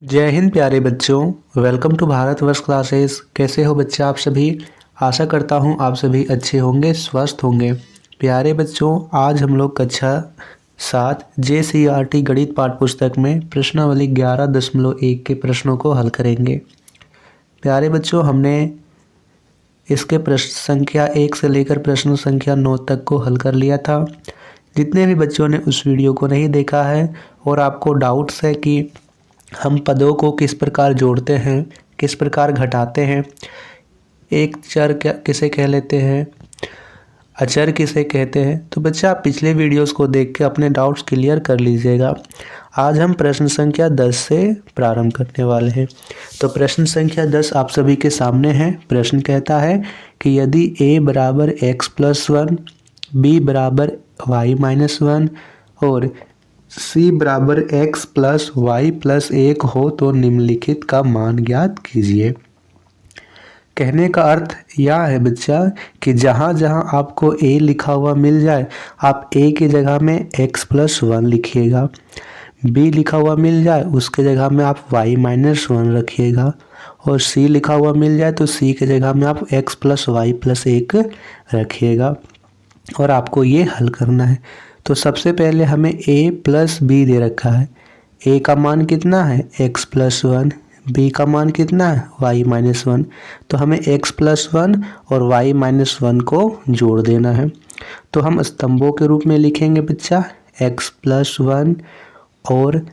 जय हिंद प्यारे बच्चों, वेलकम टू भारतवर्ष क्लासेस। कैसे हो बच्चे आप सभी। आशा करता हूँ आप सभी अच्छे होंगे, स्वस्थ होंगे। प्यारे बच्चों, आज हम लोग कक्षा 7 JCERT गणित पाठ्य पुस्तक में प्रश्नावली 11.1 के प्रश्नों को हल करेंगे। प्यारे बच्चों, हमने इसके प्रश्न संख्या 1 से लेकर प्रश्न संख्या 9 तक को हल कर लिया था। जितने भी बच्चों ने उस वीडियो को नहीं देखा है और आपको डाउट्स है कि हम पदों को किस प्रकार जोड़ते हैं, किस प्रकार घटाते हैं, एक चर किसे कह लेते हैं, अचर किसे कहते हैं, तो बच्चा आप पिछले वीडियोस को देख के अपने डाउट्स क्लियर कर लीजिएगा। आज हम प्रश्न संख्या 10 से प्रारंभ करने वाले हैं। तो प्रश्न संख्या 10 आप सभी के सामने है। प्रश्न कहता है कि यदि a बराबर x+1, b बराबर y-1 और c बराबर x+y+1 हो तो निम्नलिखित का मान ज्ञात कीजिए। कहने का अर्थ यह है बच्चा कि जहाँ जहाँ आपको a लिखा हुआ मिल जाए आप a की जगह में x+1 लिखिएगा, b लिखा हुआ मिल जाए उसके जगह में आप y-1 रखिएगा और c लिखा हुआ मिल जाए तो c की जगह में आप x+y+1 रखिएगा और आपको ये हल करना है। तो सबसे पहले हमें a प्लस b दे रखा है। a का मान कितना है x+1, b का मान कितना है y-1। तो हमें x+1 और y-1 को जोड़ देना है। तो हम स्तंभों के रूप में लिखेंगे बच्चा x+1 और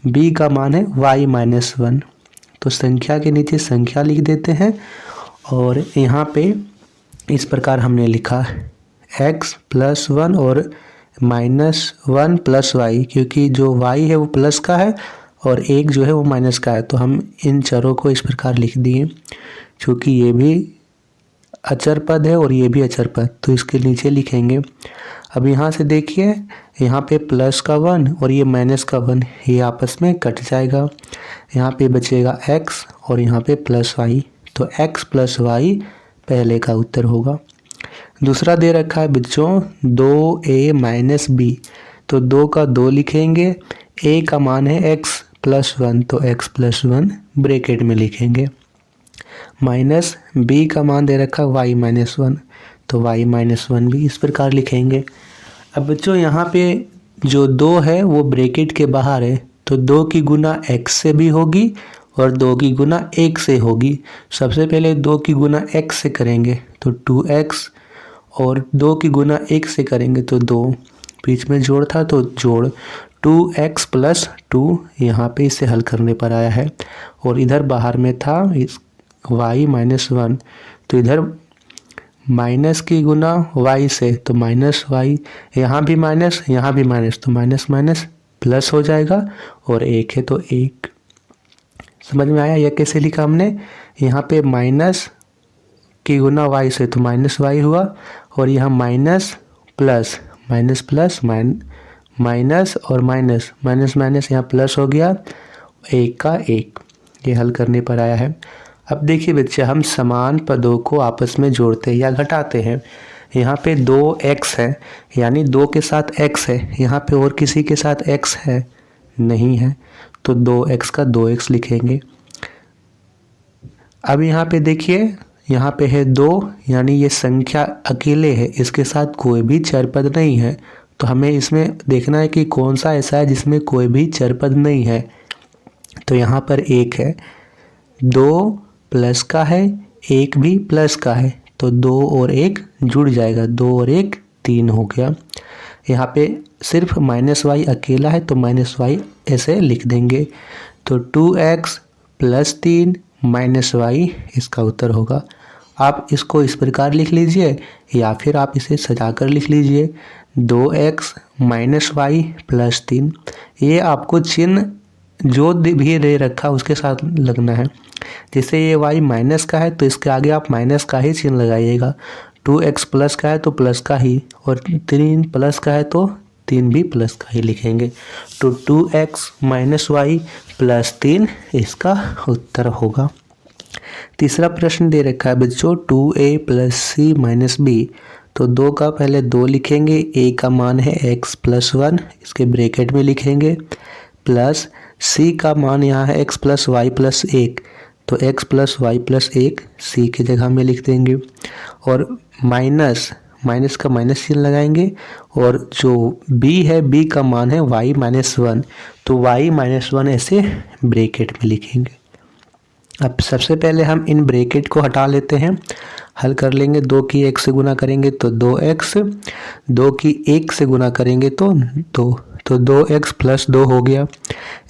b का मान है y-1। तो संख्या के नीचे संख्या लिख देते हैं और यहाँ पे इस प्रकार हमने लिखा x+1 और -1 प्लस y, क्योंकि जो y है वो प्लस का है और एक जो है वो माइनस का है। तो हम इन चरों को इस प्रकार लिख दिए, क्योंकि ये भी अचर पद है और ये भी अचर पद, तो इसके नीचे लिखेंगे। अब यहाँ से देखिए, यहाँ पे प्लस का 1 और ये माइनस का 1, ये आपस में कट जाएगा। यहाँ पे बचेगा x और यहाँ पे प्लस y, तो x प्लस y पहले का उत्तर होगा। दूसरा दे रखा है बच्चों 2a-b, तो 2 का 2 लिखेंगे, a का मान है x+1 तो x+1 ब्रैकेट में लिखेंगे, माइनस b का मान दे रखा y-1 तो y-1 भी इस प्रकार लिखेंगे। अब बच्चों यहाँ पे जो 2 है वो ब्रैकेट के बाहर है, तो 2 की गुना x से भी होगी और 2 की गुना 1 से होगी। सबसे पहले 2 की गुना x से करेंगे तो 2x और 2 की गुना 1 से करेंगे तो 2, बीच में जोड़ था तो जोड़ 2x+2 यहाँ पे इसे हल करने पर आया है और इधर बाहर में था इस y-1, तो इधर माइनस की गुना y से तो -y, यहाँ भी माइनस यहाँ भी माइनस, तो माइनस माइनस प्लस हो जाएगा और 1 है तो 1। समझ में आया यह कैसे लिखा हमने। यहाँ पे माइनस की गुना y से तो -y हुआ और यहाँ minus plus minus plus minus और माइनस माइनस माइनस यहाँ प्लस हो गया, 1 का 1, ये हल करने पर आया है। अब देखिए बच्चे, हम समान पदों को आपस में जोड़ते हैं या घटाते हैं। यहाँ पे 2x है, यानी 2 के साथ x है, यहाँ पे और किसी के साथ x है नहीं है, तो 2x का 2x लिखेंगे। अब यहाँ पे देखिए, यहाँ पे है 2, यानी ये संख्या अकेले है, इसके साथ कोई भी चरपद नहीं है, तो हमें इसमें देखना है कि कौन सा ऐसा है जिसमें कोई भी चरपद नहीं है। तो यहाँ पर 1 है, 2 प्लस का है, 1 भी प्लस का है, तो 2 और 1 जुड़ जाएगा, 2 और 1 3 हो गया। यहाँ पे सिर्फ -y अकेला है तो -y ऐसे लिख देंगे, तो 2x+3 -y इसका उत्तर होगा। आप इसको इस प्रकार लिख लीजिए या फिर आप इसे सजाकर लिख लीजिए 2x -y+3। ये आपको चिन्ह जो भी दे रखा उसके साथ लगना है। जैसे ये y माइनस का है तो इसके आगे आप माइनस का ही चिन्ह लगाइएगा, 2x प्लस का है तो प्लस का ही, और 3 प्लस का है तो 3 भी प्लस का ही लिखेंगे। तो 2x -y+3 इसका उत्तर होगा। तीसरा प्रश्न दे रखा है बच्चों 2a+c-b, तो 2 का पहले 2 लिखेंगे, a का मान है x+1 इसके ब्रैकेट में लिखेंगे, प्लस सी का मान यहाँ है x प्लस वाई प्लस 1, तो x प्लस वाई प्लस 1 सी की जगह में लिख देंगे। और माइनस का माइनस चिन्ह लगाएंगे, और जो b है, b का मान है y माइनस 1, तो y माइनस 1 ऐसे ब्रैकेट में लिखेंगे। अब सबसे पहले हम इन ब्रैकेट को हटा लेते हैं, हल कर लेंगे। 2 की 1 से गुना करेंगे तो 2x, 2 की 1 से गुना करेंगे तो 2, तो 2x प्लस 2 हो गया।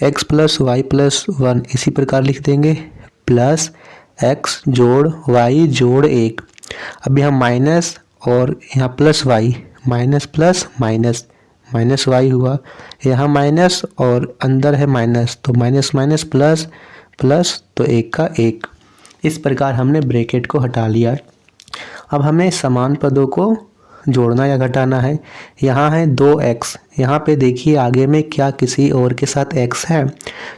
x प्लस वाई प्लस 1 इसी प्रकार लिख देंगे, प्लस x जोड़ y जोड़ 1। अब यहाँ माइनस और यहाँ plus y, minus plus minus, minus y हुआ, यहाँ माइनस और अंदर है माइनस, तो माइनस माइनस प्लस प्लस, तो 1 का 1। इस प्रकार हमने ब्रैकेट को हटा लिया। अब हमें समान पदों को जोड़ना या घटाना है। यहाँ है 2x, यहाँ पे देखिए आगे में क्या किसी और के साथ x है,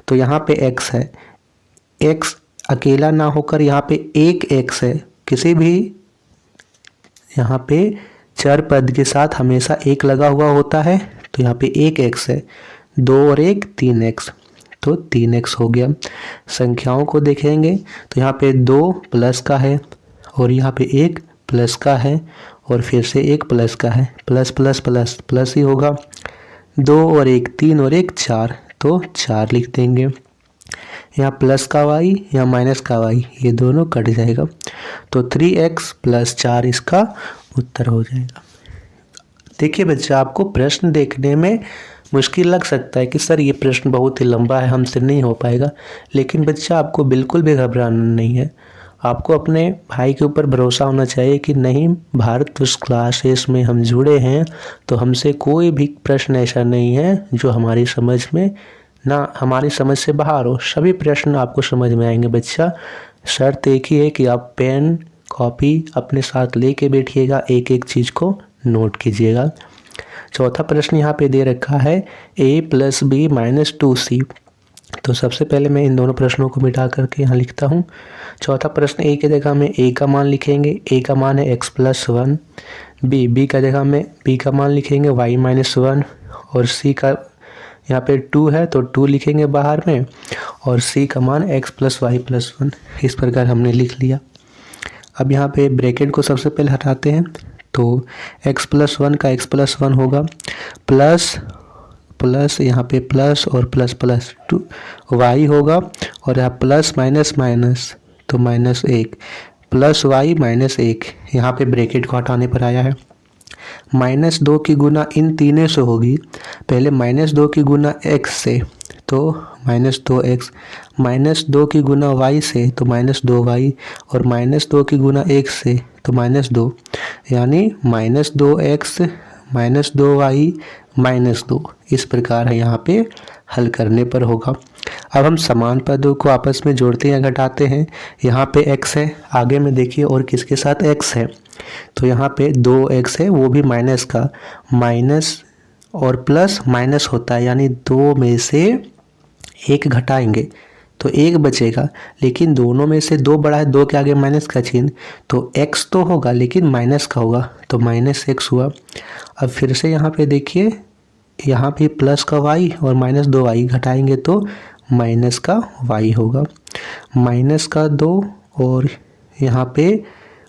तो यहाँ पे x है। x अकेला ना होकर यहाँ पे एक x है। किसी भी यहाँ पे चर पद के साथ हमेशा एक लगा हुआ होता है, तो यहाँ पे एक x है। 2 और 1 3x, तो 3x हो गया। संख्याओं को देखेंगे तो यहाँ पे 2 प्लस का है, और यहाँ पे 1 प्लस का है, और फिर से 1 प्लस का है। प्लस प्लस प्लस प्लस ही होगा। 2 और 1 3 और 1 4, तो 4 लिख देंगे। यहाँ प्लस का y, यहाँ माइनस का y, ये दोनों कट जाएगा, तो 3x प्लस 4 इसका उत्तर हो जाएगा। देखिए बच्चा, आपको प्रश्न देखने में मुश्किल लग सकता है कि सर ये प्रश्न बहुत ही लंबा है, हमसे नहीं हो पाएगा, लेकिन बच्चा आपको बिल्कुल भी घबराना नहीं है। आपको अपने भाई के ऊपर भरोसा होना चाहिए कि नहीं, भारत वर्ष क्लासेस में हम जुड़े हैं, तो हमसे कोई भी प्रश्न ऐसा नहीं है जो हमारी समझ में ना, हमारी समझ से बाहर हो। सभी प्रश्न आपको समझ में आएंगे बच्चा। शर्त एक ही है कि आप पेन कॉपी अपने साथ लेके बैठिएगा, एक एक चीज़ को नोट कीजिएगा। चौथा प्रश्न यहाँ पे दे रखा है a plus B minus 2c। तो सबसे पहले मैं इन दोनों प्रश्नों को मिटा करके यहाँ लिखता हूँ। चौथा प्रश्न a की जगह में a का मान लिखेंगे, a का मान है x प्लस 1। b का जगह में b का मान लिखेंगे y माइनस 1, और c का यहाँ पे 2 है तो 2 लिखेंगे बाहर में, और c का मान x प्लस वाई प्लस 1। इस प्रकार हमने लिख लिया। अब यहाँ पे ब्रैकेट को सबसे पहले हटाते हैं, तो x प्लस 1 का x प्लस 1 होगा, प्लस प्लस यहाँ पे प्लस और प्लस प्लस 2 y होगा, और यहाँ प्लस माइनस माइनस, तो माइनस 1 प्लस y माइनस 1। यहाँ पे ब्रैकेट को हटाने पर आया है। -2 की गुना इन तीनों से होगी। पहले -2 की गुना x से, तो -2x, -2 की गुना y से, तो -2y, और -2 की गुना 1 से, तो -2, यानी -2x -2y -2। इस प्रकार है यहाँ पे हल करने पर होगा। अब हम समान पदों को आपस में जोड़ते या घटाते हैं। यहाँ पे x है, आगे में देखिए और किसके साथ x है, तो यहाँ पे 2x है, वो भी माइनस का, माइनस और प्लस माइनस होता है, यानी 2 में से 1 घटाएंगे तो 1 बचेगा, लेकिन दोनों में से 2 बड़ा है, 2 के आगे माइनस का चिन्ह, तो x तो होगा लेकिन माइनस का होगा, तो -x हुआ। अब फिर से यहाँ पे देखिए, यहाँ भी प्लस का y और -2y घटाएंगे तो माइनस का y होगा, माइनस का 2 और यहाँ पे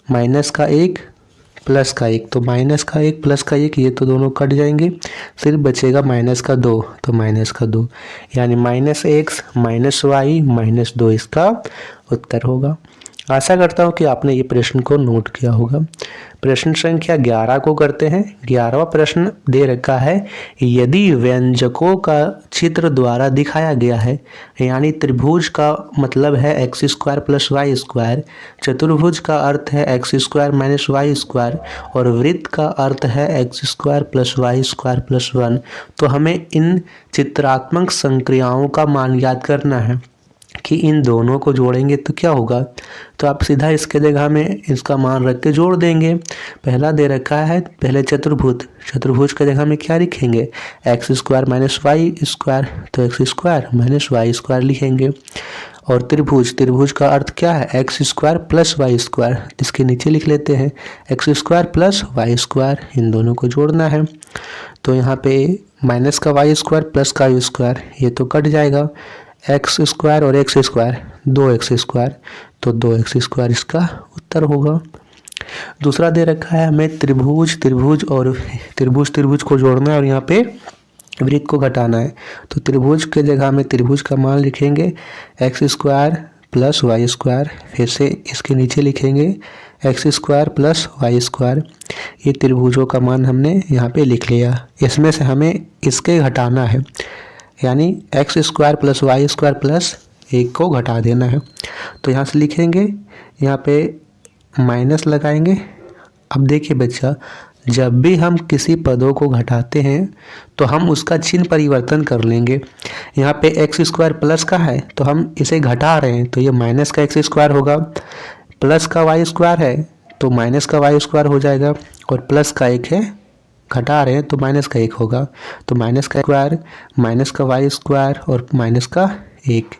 माइनस का 1 प्लस का 1, तो माइनस का 1 प्लस का 1, ये तो दोनों कट जाएंगे, फिर बचेगा माइनस का 2, तो माइनस का 2, यानी -x -y -2 इसका उत्तर होगा। आशा करता हूँ कि आपने ये प्रश्न को नोट किया होगा। प्रश्न संख्या 11 को करते हैं। 11वां प्रश्न दे रखा है, यदि व्यंजकों का चित्र द्वारा दिखाया गया है, यानी त्रिभुज का मतलब है x² प्लस y², चतुर्भुज का अर्थ है x² माइनस y², और वृत्त का अर्थ है x² प्लस y² प्लस 1, तो हमें इन चित्रात्मक संक्रियाओं का मान ज्ञात करना है कि इन दोनों को जोड़ेंगे तो क्या होगा। तो आप सीधा इसके जगह में इसका मान रख के जोड़ देंगे। पहला दे रखा है, पहले चतुर्भुज के जगह में क्या लिखेंगे, x² माइनस y², तो x² माइनस y² लिखेंगे, और त्रिभुज, त्रिभुज का अर्थ क्या है, x square plus y square, इसके नीचे लिख लेते हैं x square plus y square, इन दोनों को जोड़ना है। तो यहाँ पे माइनस का वाई स्क्वायर प्लस का यू स्क्वायर, ये तो कट जाएगा, एक्स स्क्वायर और एक्स स्क्वायर, 2x स्क्वायर, तो 2x स्क्वायर इसका उत्तर होगा। दूसरा दे रखा है हमें त्रिभुज, त्रिभुज और त्रिभुज, त्रिभुज को जोड़ना है और यहाँ पे वृत्त को घटाना है। तो त्रिभुज के जगह में त्रिभुज का मान लिखेंगे x square plus y square, फिर से इसके नीचे लिखेंगे x square plus y square. ये त्रिभुजों का मान हमने यहाँ पे लिख लिया, इसमें से हमें इसके घटाना है, यानी x square plus y square plus 1 को घटा देना है। तो यहाँ से लिखेंगे, यहाँ पे माइनस लगाएंगे। अब देखिए बच्चा, जब भी हम किसी पदों को घटाते हैं तो हम उसका चिन्ह परिवर्तन कर लेंगे। यहाँ पे एक्स स्क्वायर प्लस का है तो हम इसे घटा रहे हैं, तो ये माइनस का एक्स स्क्वायर होगा, प्लस का वाई स्क्वायर है तो माइनस का वाई स्क्वायर हो जाएगा, और प्लस का 1 है, घटा रहे हैं तो माइनस का 1 होगा, तो माइनस का स्क्वायर, माइनस का वाई स्क्वायर और माइनस का 1।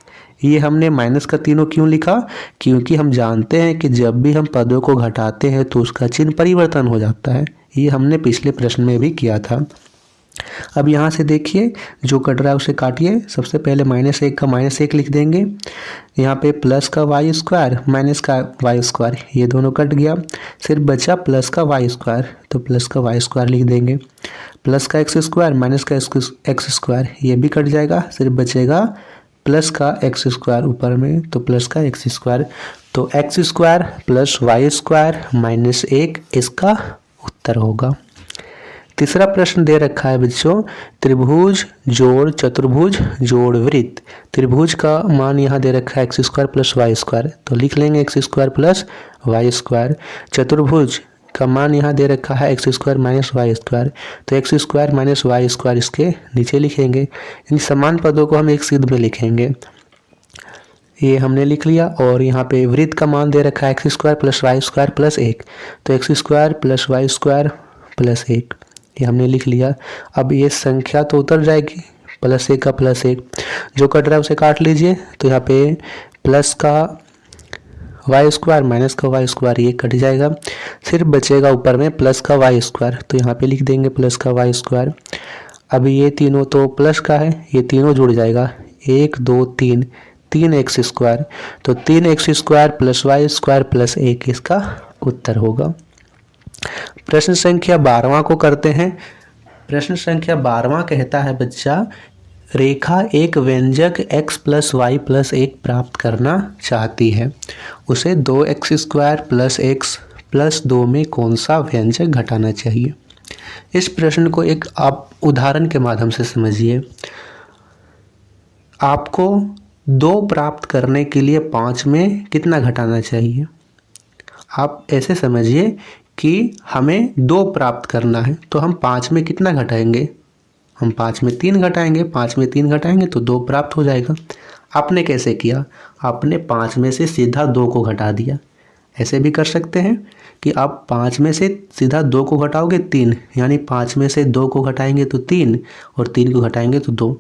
ये हमने माइनस का तीनों क्यों लिखा, क्योंकि हम जानते हैं कि जब भी हम पदों को घटाते हैं तो उसका चिन्ह परिवर्तन हो जाता है। ये हमने पिछले प्रश्न में भी किया था। अब यहाँ से देखिए जो कट रहा है उसे काटिए। सबसे पहले -1 का -1 लिख देंगे, यहाँ पे प्लस का वाई स्क्वायर माइनस का वाई स्क्वायर, ये दोनों कट गया, सिर्फ बचा प्लस का वाई स्क्वायर, तो प्लस का वाई स्क्वायर लिख देंगे। प्लस का एक्स स्क्वायर माइनस का एक्स स्क्वायर, ये भी कट जाएगा, सिर्फ बचेगा प्लस का एक्स स्क्वायर ऊपर में, तो प्लस का एक्स स्क्वायर, तो x square plus y square -1 इसका उत्तर होगा। तीसरा प्रश्न दे रखा है बच्चों, त्रिभुज जोड़ चतुर्भुज जोड़ वृत्त। त्रिभुज का मान यहाँ दे रखा है x square plus y square, तो लिख लेंगे x square plus y square. चतुर्भुज का मान यहाँ दे रखा है x square minus y square, तो x square minus y square इसके नीचे लिखेंगे। इन समान पदों को हम एक सीध में लिखेंगे, ये हमने लिख लिया। और यहाँ पे वृत्त का मान दे रखा है x square plus y square plus 1, तो x square plus y square plus 1, ये हमने लिख लिया। अब ये संख्या तो उतर जाएगी, +1 का +1, जो कट रहा है उसे काट लीजिए। तो यहाँ पे प्लस का वाई स्क्वायर माइनस का वाई स्क्वायर, ये कट जाएगा, सिर्फ बचेगा ऊपर में प्लस का वाई स्क्वायर, तो यहाँ पे लिख देंगे प्लस का वाई स्क्वायर। अब ये तीनों तो प्लस का है, ये तीनों जुड़ जाएगा, 1 2 3, 3x स्क्वायर, तो 3x square plus y square plus 1 इसका उत्तर होगा। प्रश्न संख्या 12वां को करते हैं। प्रश्न संख्या 12वां कहता है बच्चा, रेखा एक व्यंजक x प्लस वाई प्लस 1 प्राप्त करना चाहती है, उसे 2x square plus x plus 2 में कौन सा व्यंजक घटाना चाहिए। इस प्रश्न को एक आप उदाहरण के माध्यम से समझिए। आपको 2 प्राप्त करने के लिए 5 में कितना घटाना चाहिए। आप ऐसे समझिए कि हमें 2 प्राप्त करना है, तो हम 5 में कितना घटाएंगे, हम 5 में 3 घटाएंगे, 5 में 3 घटाएंगे तो 2 प्राप्त हो जाएगा। आपने कैसे किया, आपने 5 में से सीधा 2 को घटा दिया। ऐसे भी कर सकते हैं कि आप 5 में से सीधा 2 को घटाओगे 3, यानी 5 में से 2 को घटाएंगे तो 3 और 3 को घटाएंगे तो 2।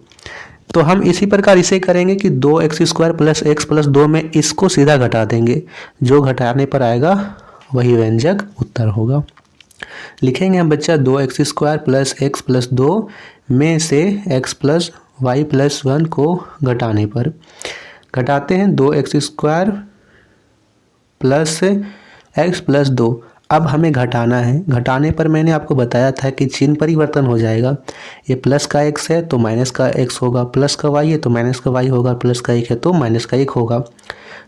तो हम इसी प्रकार इसे करेंगे कि 2x square plus x plus 2 में इसको सीधा घटा देंगे, जो घटाने पर आएगा वही व्यंजक उत्तर होगा। लिखेंगे हम बच्चा 2x square plus x plus 2 में से x प्लस वाई प्लस 1 को घटाने पर, घटाते हैं 2x square plus x plus 2। अब हमें घटाना है, घटाने पर मैंने आपको बताया था कि चिन्ह परिवर्तन हो जाएगा। ये प्लस का x है तो माइनस का x होगा, प्लस का y है तो माइनस का y होगा, प्लस का 1 है तो माइनस का 1 होगा।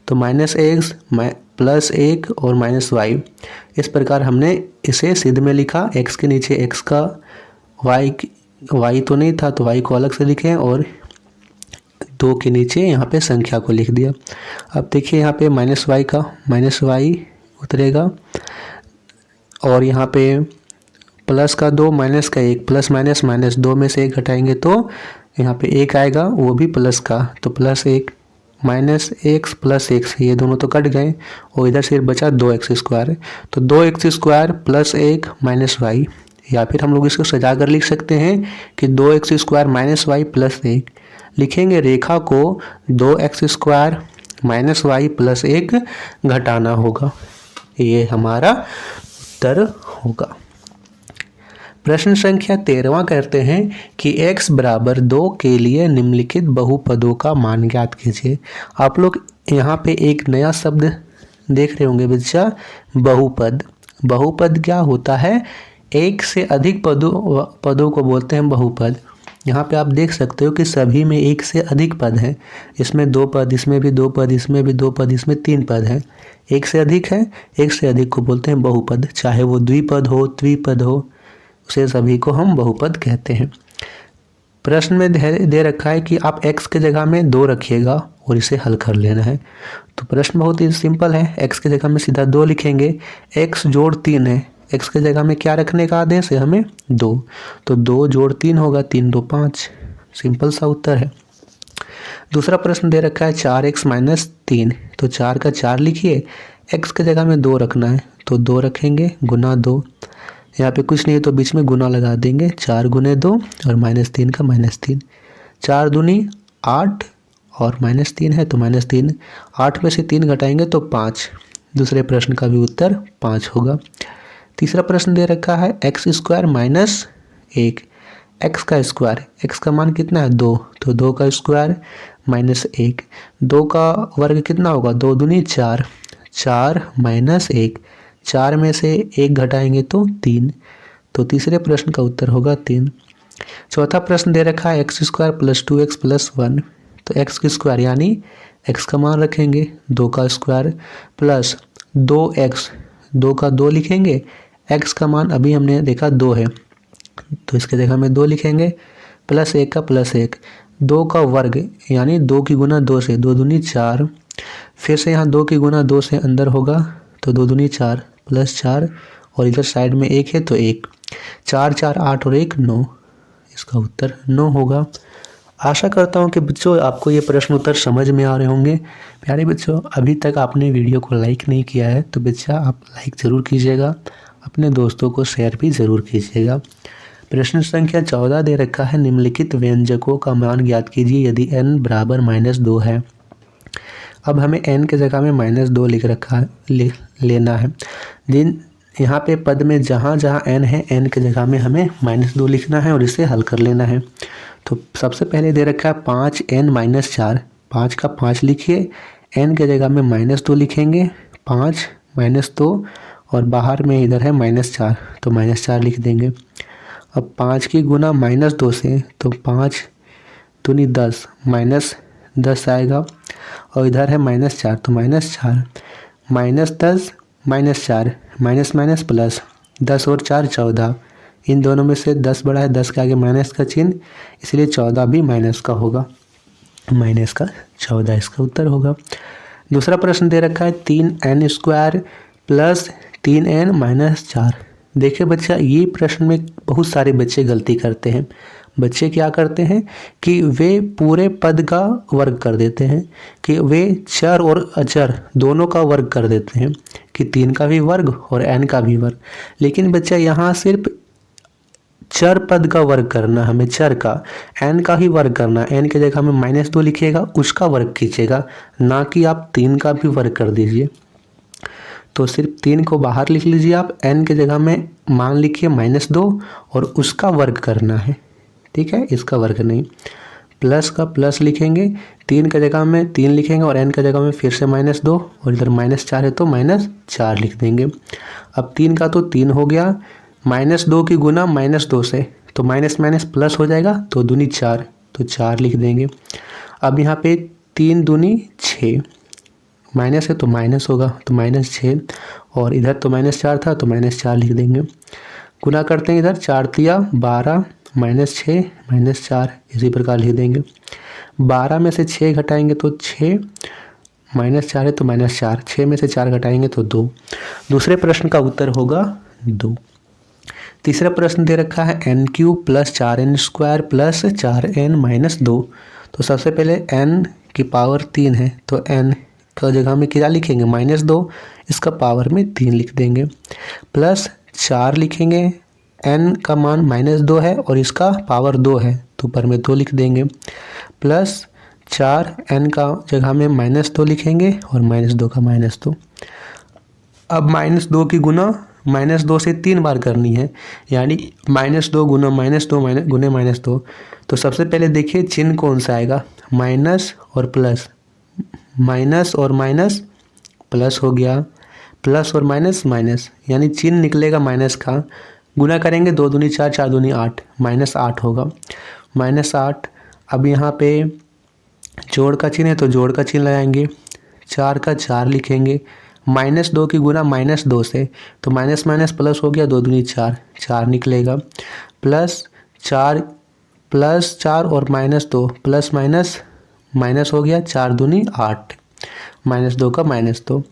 तो -x प्लस 1 और -y, इस प्रकार हमने इसे सिद्ध में लिखा। x के नीचे x का, y तो नहीं था तो y को अलग से लिखें, और 2 के नीचे यहाँ पे संख्या को लिख दिया। अब देखिए यहाँ पे -y का -y उतरेगा, और यहाँ पे प्लस का 2 माइनस का 1, प्लस माइनस माइनस 2 में से 1 घटाएंगे तो यहाँ पे 1 आएगा, वो भी प्लस का, तो +1 -x प्लस x, ये दोनों तो कट गए और इधर सिर्फ बचा 2x स्क्वायर, तो 2x square plus 1 minus y, या फिर हम लोग इसको सजा कर लिख सकते हैं कि 2x square minus y plus 1। लिखेंगे रेखा को 2x square minus Y plus 1 घटाना होगा। ये हमारा उत्तर होगा। प्रश्न संख्या 13वां करते हैं कि x बराबर 2 के लिए निम्नलिखित बहुपदों का मान ज्ञात कीजिए। आप लोग यहाँ पे एक नया शब्द देख रहे होंगे बच्चा, बहुपद। बहुपद क्या होता है? एक से अधिक पदों को बोलते हैं बहुपद। यहाँ पे आप देख सकते हो कि सभी में एक से अधिक पद हैं। इसमें 2 पद, इसमें भी 2 पद, इसमें भी 2 पद, इसमें 3 पद हैं। एक से अधिक है, एक से अधिक को बोलते हैं बहुपद। चाहे वो द्विपद हो, त्रिपद हो, उसे सभी को हम बहुपद कहते हैं। प्रश्न में दे रखा है कि आप x के जगह में 2 रखिएगा और इसे हल कर लेना है। तो प्रश्न बहुत ही सिंपल है। x के जगह में सीधा 2 लिखेंगे। x जोड़ 3 है, x के जगह में क्या रखने का आदेश है हमें? 2। तो 2 जोड़ 3 होगा, 3 2 5। सिंपल सा उत्तर है। दूसरा प्रश्न दे रखा है 4x माइनस 3। तो 4 का 4 लिखिए, x के जगह में 2 रखना है तो 2 रखेंगे, गुना 2। यहाँ पे कुछ नहीं है तो बीच में गुना लगा देंगे, 4 गुने 2 और -3 का -3। 4 दूनी 8 और -3 है तो -3। 8 में से 3 घटाएंगे तो 5। दूसरे प्रश्न का भी उत्तर 5 होगा। तीसरा प्रश्न दे रखा है x² माइनस 1। x का स्क्वायर, x का मान कितना है? 2। तो 2 का स्क्वायर माइनस 1। 2 का वर्ग कितना होगा? 2 दूनी 4। 4 माइनस 1। 4 में से 1 घटाएंगे तो 3। तो तीसरे प्रश्न का उत्तर होगा 3। चौथा प्रश्न दे रखा है x² प्लस 2x प्लस 1। तो x की स्क्वायर यानी x का मान रखेंगे, 2 का स्क्वायर प्लस 2x, 2 का 2 लिखेंगे। x का मान अभी हमने देखा 2 है तो इसके जगह में 2 लिखेंगे, प्लस 1 का प्लस 1। 2 का वर्ग यानी 2 की गुना 2 से, 2 दूनी 4। फिर से यहाँ 2 की गुना 2 से अंदर होगा तो 2 दूनी 4 प्लस 4 और इधर साइड में 1 है तो 1। 4 4 8 और 1 9। इसका उत्तर 9 होगा। आशा करता हूँ कि बच्चों आपको ये प्रश्न उत्तर समझ में आ रहे होंगे। प्यारे बच्चों, अभी तक आपने वीडियो को लाइक नहीं किया है तो बच्चा आप लाइक ज़रूर कीजिएगा, अपने दोस्तों को शेयर भी ज़रूर कीजिएगा। प्रश्न संख्या 14 दे रखा है निम्नलिखित व्यंजकों का मान ज्ञात कीजिए यदि n बराबर -2 है। अब हमें n के जगह में -2 लिख रखा है, लेना है। यहाँ पे पद में जहाँ जहाँ n है, n के जगह में हमें -2 लिखना है और इसे हल कर लेना है। तो सबसे पहले दे रखा है 5n-4। 5 का 5 लिखिए, n के जगह में -2 लिखेंगे, 5 -2 और बाहर में इधर है -4 तो -4 लिख देंगे। अब 5 की गुना -2 से तो 5 दूनी 10, -10 आएगा और इधर है -4 तो -4, -10 -4, माइनस माइनस प्लस, 10 और 4 14। इन दोनों में से 10 बड़ा है, 10 के आगे माइनस का चिन्ह, इसलिए 14 भी माइनस का होगा, माइनस का 14 इसका उत्तर होगा। दूसरा प्रश्न दे रखा है 3n² प्लस 3n-4। देखिए बच्चा, ये प्रश्न में बहुत सारे बच्चे गलती करते हैं। बच्चे क्या करते हैं कि वे पूरे पद का वर्ग कर देते हैं, कि वे चर और अचर दोनों का वर्ग कर देते हैं, कि 3 का भी वर्ग और n का भी वर्ग। लेकिन बच्चा यहाँ सिर्फ चर पद का वर्ग करना, हमें चर का n का ही वर्ग करना। n के जगह में -2 लिखिएगा, उसका वर्ग कीजिएगा, ना कि आप 3 का भी वर्ग कर दीजिए। तो सिर्फ 3 को बाहर लिख लीजिए आप, n के जगह में मान लिखिए -2 और उसका वर्ग करना है, ठीक है, इसका वर्ग नहीं। प्लस का प्लस लिखेंगे, 3 के जगह में 3 लिखेंगे और n के जगह में फिर से -2 और इधर -4 है तो -4 लिख देंगे। अब 3 का तो 3 हो गया, -2 की गुना -2 से तो माइनस माइनस प्लस हो जाएगा, तो दूनी 4 तो 4 लिख देंगे। अब यहाँ पे 3 दूनी 6, माइनस है तो माइनस होगा तो -6 और इधर तो -4 था तो -4 लिख देंगे। गुना करते हैं, इधर 4 तिया 12, -6 -4 इसी प्रकार लिख देंगे। 12 में से 6 घटाएंगे तो 6, -4 है तो -4, 6 में से 4 घटाएंगे तो 2। दूसरे प्रश्न का उत्तर होगा 2। तीसरा प्रश्न दे रखा है n³ plus 4n² plus 4n-2। तो सबसे पहले n की पावर 3 है तो n का जगह में क्या लिखेंगे -2, इसका पावर में 3 लिख देंगे, प्लस 4 लिखेंगे, n का मान -2 है और इसका पावर 2 है तो ऊपर में 2 लिख देंगे, प्लस 4 n का जगह में -2 लिखेंगे और -2 का -2। अब -2 की गुना -2 से 3 बार करनी है, यानी -2 गुना -2 गुने -2। तो सबसे पहले देखिए चिन्ह कौन सा आएगा, माइनस और प्लस, माइनस और माइनस प्लस हो गया, प्लस और माइनस माइनस, यानी चिन्ह निकलेगा माइनस का। गुना करेंगे 2 दूनी 4, 4 दूनी 8, -8 होगा, -8। अब यहाँ पे जोड़ का चिन्ह है तो जोड़ का चिन्ह लगाएंगे, 4 का 4 लिखेंगे, -2 की गुना -2 से, तो माइनस माइनस प्लस हो गया, 2 दूनी 4, 4 निकलेगा, प्लस 4 और -2 प्लस माइनस माइनस हो गया, 4 दूनी 8, -2 का -2।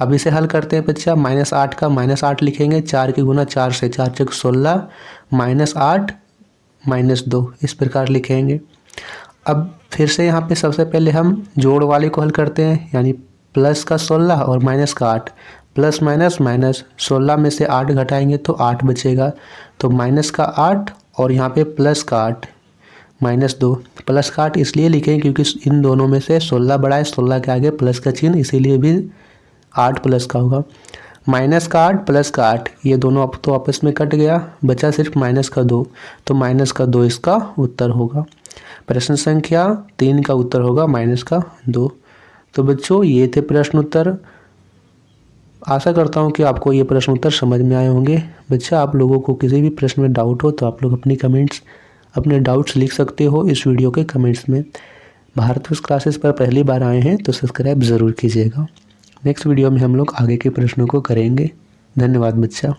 अब इसे हल करते हैं बच्चा, -8 का -8 लिखेंगे, 4 की गुना 4 से, 4 चौक 16, -8 -2 इस प्रकार लिखेंगे। अब फिर से यहाँ पे सबसे पहले हम जोड़ वाले को हल करते हैं, यानी प्लस का 16 और माइनस का 8, प्लस माइनस माइनस, 16 में से 8 घटाएंगे तो 8 बचेगा, तो माइनस का 8 और यहाँ पे प्लस का 8, -2। प्लस का 8 इसलिए लिखें क्योंकि इन दोनों में से 16 बड़ा है, 16 के आगे प्लस का चिन्ह, इसीलिए भी 8 प्लस का होगा। माइनस का 8 प्लस का 8, ये दोनों अब तो आपस में कट गया, बचा सिर्फ माइनस का 2, तो माइनस का 2 इसका उत्तर होगा। प्रश्न संख्या 3 का उत्तर होगा -2। तो बच्चों ये थे प्रश्न उत्तर। आशा करता हूँ कि आपको ये प्रश्न उत्तर समझ में आए होंगे। बच्चा आप लोगों को किसी भी प्रश्न में डाउट हो तो आप लोग अपने डाउट्स लिख सकते हो इस वीडियो के कमेंट्स में। भारत वर्ष क्लासेस पर पहली बार आए हैं तो सब्सक्राइब ज़रूर कीजिएगा। नेक्स्ट वीडियो में हम लोग आगे के प्रश्नों को करेंगे। धन्यवाद बच्चा।